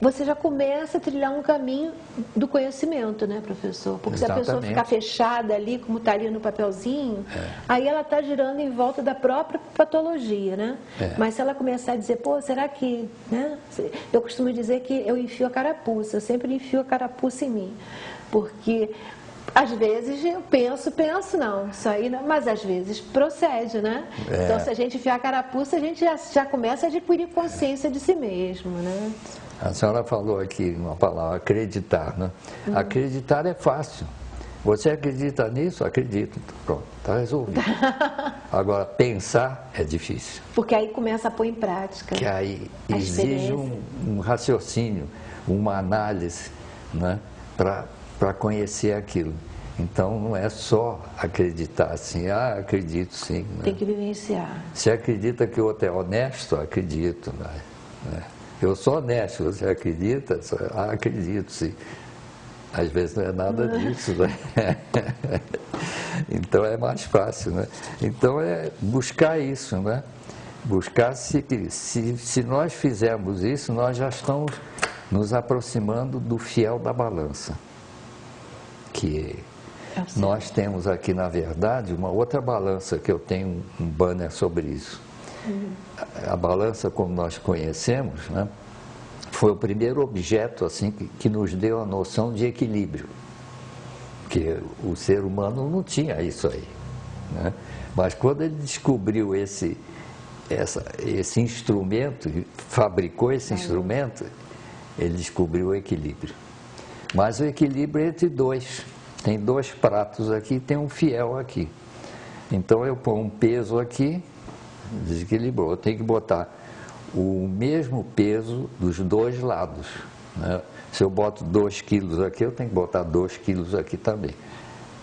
B: você já começa a trilhar um caminho do conhecimento, né, professor? Porque se a pessoa ficar fechada ali, como está ali no papelzinho, aí ela está girando em volta da própria patologia, né? Mas se ela começar a dizer, pô, será que... né? Eu costumo dizer que eu enfio a carapuça, eu sempre enfio a carapuça em mim, porque... às vezes eu penso, não, isso aí não, mas às vezes procede, né? Então, se a gente enfiar a carapuça, a gente já começa a adquirir consciência de si mesmo, né?
C: A senhora falou aqui uma palavra, acreditar, né? Acreditar é fácil. Você acredita nisso? Acredito. Pronto, está resolvido. Agora, pensar é difícil.
B: Porque aí começa a pôr em prática.
C: Que aí exige um raciocínio, uma análise, né? Para conhecer aquilo. Então, não é só acreditar assim, acredito sim. Né?
B: Tem que vivenciar.
C: Você acredita que o outro é honesto? Acredito. Né? Eu sou honesto, você acredita? Acredito sim. Às vezes não é nada disso, né? Então, é mais fácil, né? Então, é buscar isso, né? Buscar, se nós fizermos isso, nós já estamos nos aproximando do fiel da balança. Que nós temos aqui, na verdade, uma outra balança, que eu tenho um banner sobre isso. A balança, como nós conhecemos, né, foi o primeiro objeto assim, que nos deu a noção de equilíbrio. Porque o ser humano não tinha isso aí, né? Mas quando ele descobriu esse instrumento, fabricou esse instrumento, ele descobriu o equilíbrio. Mas o equilíbrio é entre dois. Tem dois pratos aqui, tem um fiel aqui. Então eu ponho um peso aqui, desequilibrou. Eu tenho que botar o mesmo peso dos dois lados, né? Se eu boto 2 quilos aqui, eu tenho que botar 2 quilos aqui também,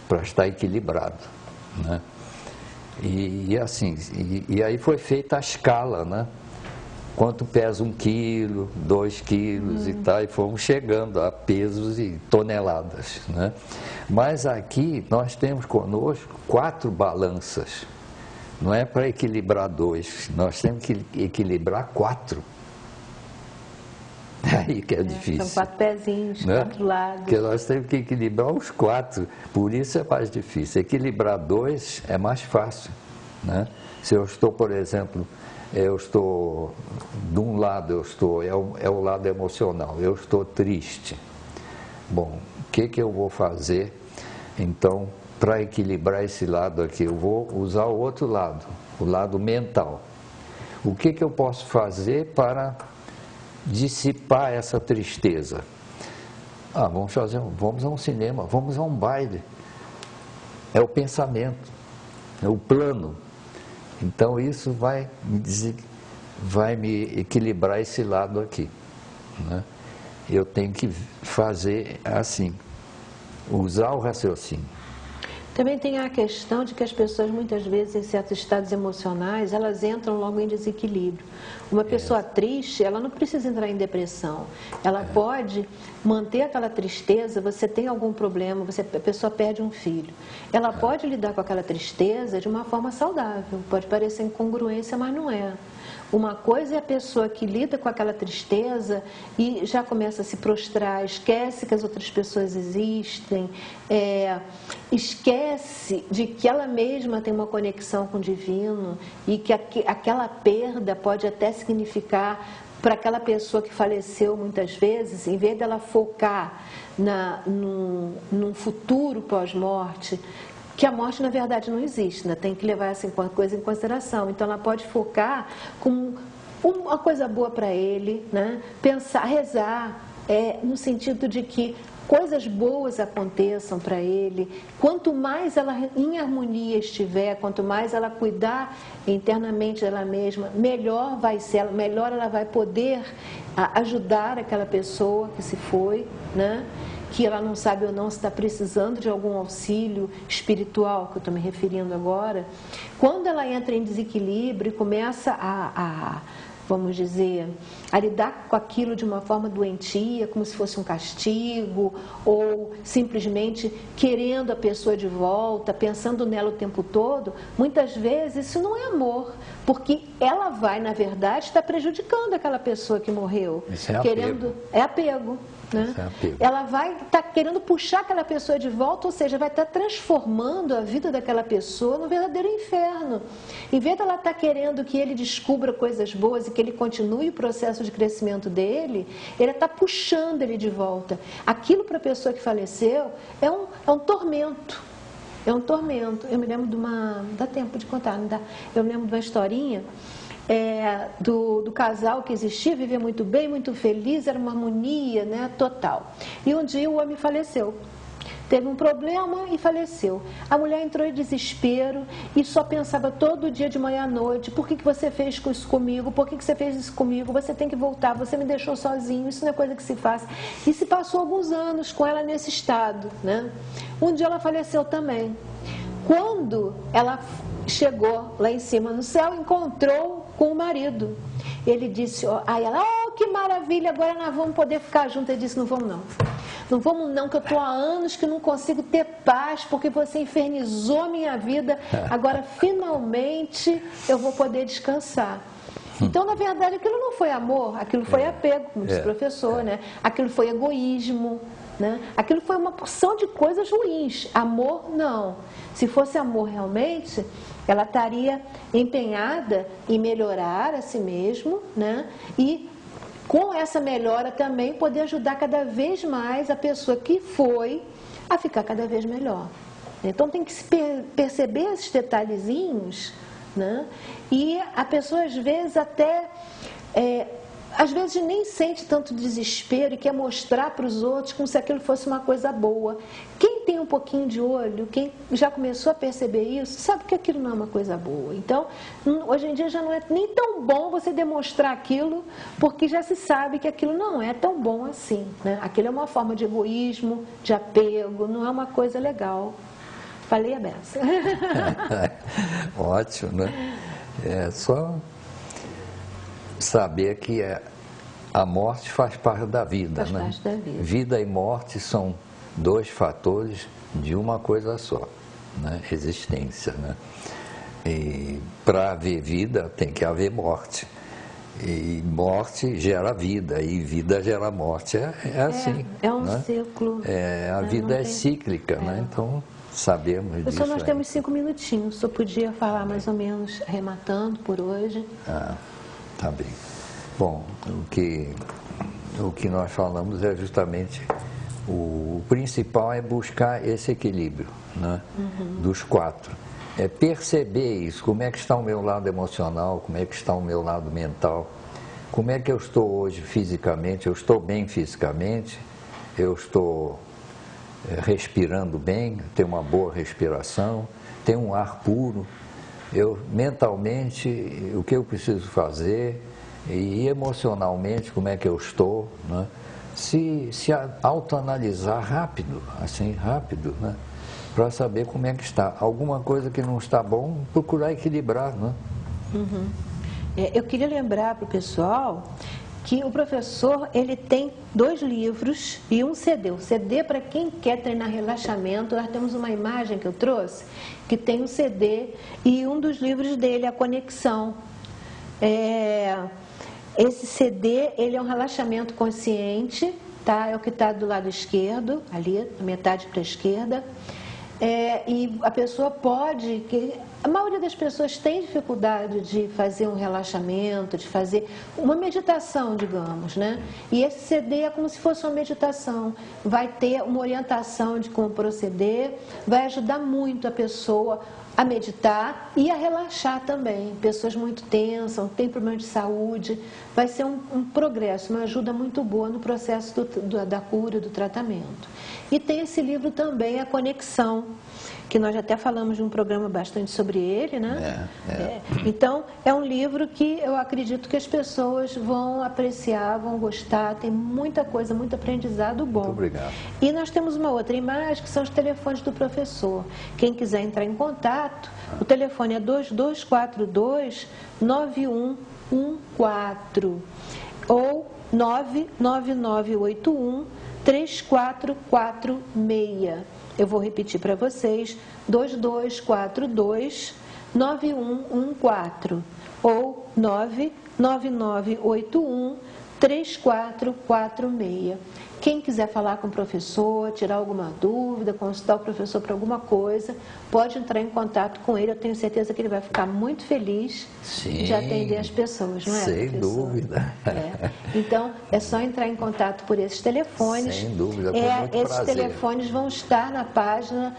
C: para estar equilibrado, né? E assim, e aí foi feita a escala, né? Quanto pesa 1 quilo, 2 quilos e tal, e fomos chegando a pesos e toneladas, né? Mas aqui nós temos conosco 4 balanças, não é para equilibrar 2, nós temos que equilibrar 4. Aí que é difícil.
B: São 4 pezinhos,
C: né?
B: 4 lados.
C: Porque nós temos que equilibrar os 4, por isso é mais difícil. Equilibrar 2 é mais fácil, né? Se eu estou, por exemplo, de um lado é o lado emocional, eu estou triste. Bom, o que eu vou fazer, então, para equilibrar esse lado aqui? Eu vou usar o outro lado, o lado mental. O que eu posso fazer para dissipar essa tristeza? Vamos a um cinema, vamos a um baile. É o pensamento, é o plano. Então, isso vai me equilibrar esse lado aqui, né? Eu tenho que fazer assim, usar o raciocínio.
B: Também tem a questão de que as pessoas, muitas vezes, em certos estados emocionais, elas entram logo em desequilíbrio. Uma pessoa triste, ela não precisa entrar em depressão. Ela pode manter aquela tristeza, você tem algum problema, a pessoa perde um filho. Ela pode lidar com aquela tristeza de uma forma saudável. Pode parecer incongruência, mas não é. Uma coisa é a pessoa que lida com aquela tristeza e já começa a se prostrar, esquece que as outras pessoas existem, esquece de que ela mesma tem uma conexão com o divino e que aquela perda pode até significar para aquela pessoa que faleceu muitas vezes, em vez dela focar num futuro pós-morte, que a morte, na verdade, não existe, né? Tem que levar essa coisa em consideração. Então, ela pode focar com uma coisa boa para ele, né? Pensar, rezar, no sentido de que coisas boas aconteçam para ele. Quanto mais ela em harmonia estiver, quanto mais ela cuidar internamente dela mesma, melhor vai ser, melhor ela vai poder ajudar aquela pessoa que se foi, né? Que ela não sabe ou não se está precisando de algum auxílio espiritual, que eu estou me referindo agora. Quando ela entra em desequilíbrio e começa vamos dizer, a lidar com aquilo de uma forma doentia, como se fosse um castigo, ou simplesmente querendo a pessoa de volta, pensando nela o tempo todo, muitas vezes isso não é amor, porque ela vai, na verdade, estar prejudicando aquela pessoa que morreu.
C: Isso é apego.
B: É apego. Né?
C: Isso é apego.
B: Ela vai estar querendo puxar aquela pessoa de volta, ou seja, vai estar transformando a vida daquela pessoa num verdadeiro inferno. Em vez dela estar querendo que ele descubra coisas boas e que ele continue o processo de crescimento dele, ele está puxando ele de volta. Aquilo para a pessoa que faleceu é um tormento. É um tormento. Eu me lembro de uma... Dá tempo de contar, não dá? Eu me lembro de uma historinha do casal que existia, vivia muito bem, muito feliz, era uma harmonia, né, total. E um dia o homem faleceu. Teve um problema e faleceu. A mulher entrou em desespero e só pensava todo dia de manhã à noite: por que você fez isso comigo? Por que você fez isso comigo? Você tem que voltar, você me deixou sozinho, isso não é coisa que se faz. E se passou alguns anos com ela nesse estado, né? Um dia ela faleceu também. Quando ela chegou lá em cima no céu, encontrou com o marido. Ele disse, aí ela, que maravilha, agora nós vamos poder ficar juntos. Ele disse, não vamos não. Não vamos não, que eu estou há anos que não consigo ter paz, porque você infernizou a minha vida. Agora, finalmente, eu vou poder descansar. Então, na verdade, aquilo não foi amor, aquilo foi apego, como disse o professor, né? Aquilo foi egoísmo, né? Aquilo foi uma porção de coisas ruins. Amor, não. Se fosse amor realmente, ela estaria empenhada em melhorar a si mesmo, né? E com essa melhora também poder ajudar cada vez mais a pessoa que foi a ficar cada vez melhor. Então tem que se perceber esses detalhezinhos, né? E a pessoa às vezes até... às vezes nem sente tanto desespero e quer mostrar para os outros como se aquilo fosse uma coisa boa. Quem tem um pouquinho de olho, quem já começou a perceber isso, sabe que aquilo não é uma coisa boa. Então, hoje em dia já não é nem tão bom você demonstrar aquilo, porque já se sabe que aquilo não é tão bom assim, né? Aquilo é uma forma de egoísmo, de apego, não é uma coisa legal. Falei a beça.
C: Ótimo, né? É só... saber que a morte faz parte da vida,
B: faz
C: né?
B: Parte da vida.
C: Vida e morte são dois fatores de uma coisa só, né? Existência, né? E para haver vida tem que haver morte. E morte gera vida, e vida gera morte. É assim.
B: É um
C: né?
B: ciclo.
C: A vida é cíclica, né? Então sabemos disso.
B: Nós temos 5 minutinhos, só podia falar mais ou menos arrematando por hoje.
C: Tá bem. Bom, o que nós falamos é justamente o principal é buscar esse equilíbrio, né? Dos 4. É perceber isso, como é que está o meu lado emocional, como é que está o meu lado mental, como é que eu estou hoje fisicamente, eu estou bem fisicamente, eu estou respirando bem, tenho uma boa respiração, tenho um ar puro. Eu mentalmente, o que eu preciso fazer, e emocionalmente, como é que eu estou, né? Se autoanalisar rápido, assim, rápido, né? Para saber como é que está. Alguma coisa que não está bom, procurar equilibrar, né?
B: Eu queria lembrar para o pessoal que o professor, ele tem 2 livros e um CD. O CD, para quem quer treinar relaxamento, nós temos uma imagem que eu trouxe, que tem um CD e um dos livros dele, A Conexão. Esse CD, ele é um relaxamento consciente, tá? É o que está do lado esquerdo, ali, metade para a esquerda. E a pessoa pode A maioria das pessoas tem dificuldade de fazer um relaxamento, de fazer uma meditação, digamos, né? E esse CD é como se fosse uma meditação. Vai ter uma orientação de como proceder, vai ajudar muito a pessoa a meditar e a relaxar também. Pessoas muito tensas, têm problema de saúde, vai ser um progresso, uma ajuda muito boa no processo da cura, do tratamento. E tem esse livro também, A Conexão, que nós até falamos de um programa bastante sobre ele, né? Então, é um livro que eu acredito que as pessoas vão apreciar, vão gostar, tem muita coisa, muito aprendizado bom.
C: Muito obrigado.
B: E nós temos uma outra imagem, que são os telefones do professor. Quem quiser entrar em contato, o telefone é 2242-9114 ou 99981-3446. Eu vou repetir para vocês, 2242-9114 ou 99981-3446. Quem quiser falar com o professor, tirar alguma dúvida, consultar o professor para alguma coisa, pode entrar em contato com ele. Eu tenho certeza que ele vai ficar muito feliz de atender as pessoas, não é,
C: sem
B: professor?
C: Dúvida.
B: Então, é só entrar em contato por esses telefones.
C: Sem dúvida, com muito
B: esses
C: prazer.
B: telefones vão estar na página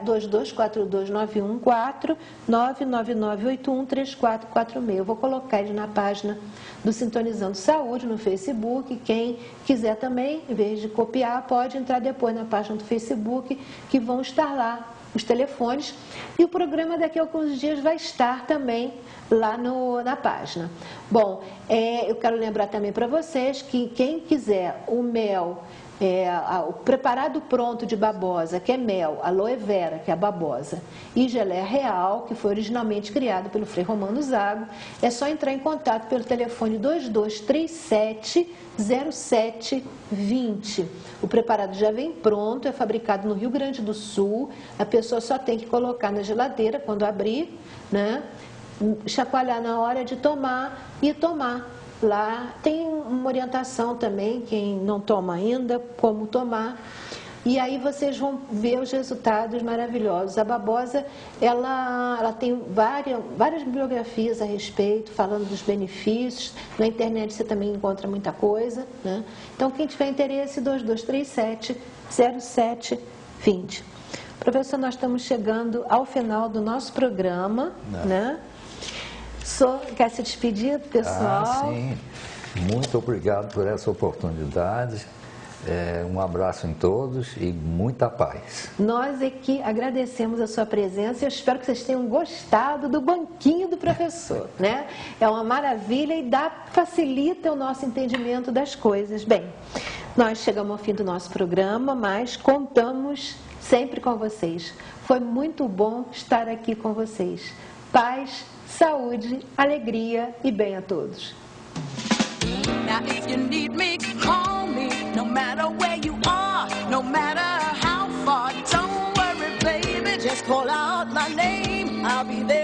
B: 2242-9114, 99981-3446. Eu vou colocar ele na página do Sintonizando Saúde no Facebook. Quem quiser também, em vez de copiar, pode entrar depois na página do Facebook, que vão estar lá os telefones. E o programa daqui a alguns dias vai estar também lá na página. Bom, eu quero lembrar também para vocês que quem quiser o mel, o preparado pronto de babosa, que é mel, aloe vera, que é a babosa, e geleia real, que foi originalmente criado pelo Frei Romano Zago, é só entrar em contato pelo telefone 2237-0720. O preparado já vem pronto, é fabricado no Rio Grande do Sul, a pessoa só tem que colocar na geladeira quando abrir, né? Chacoalhar na hora de tomar e tomar. Lá tem uma orientação também, quem não toma ainda, como tomar. E aí vocês vão ver os resultados maravilhosos. A babosa, ela tem várias bibliografias a respeito, falando dos benefícios. Na internet você também encontra muita coisa, né? Então, quem tiver interesse, 2237-0720. Professor, nós estamos chegando ao final do nosso programa, né? Quer se despedir do pessoal?
C: Sim. Muito obrigado por essa oportunidade. Um abraço em todos e muita paz.
B: Nós aqui agradecemos a sua presença e eu espero que vocês tenham gostado do banquinho do professor, né? É uma maravilha e facilita o nosso entendimento das coisas. Bem, nós chegamos ao fim do nosso programa, mas contamos sempre com vocês. Foi muito bom estar aqui com vocês. Paz, saúde, alegria e bem a todos.
A: Now if you need me, call me, no matter where you are, no matter how far. Don't worry, baby, just call out my name, I'll be there.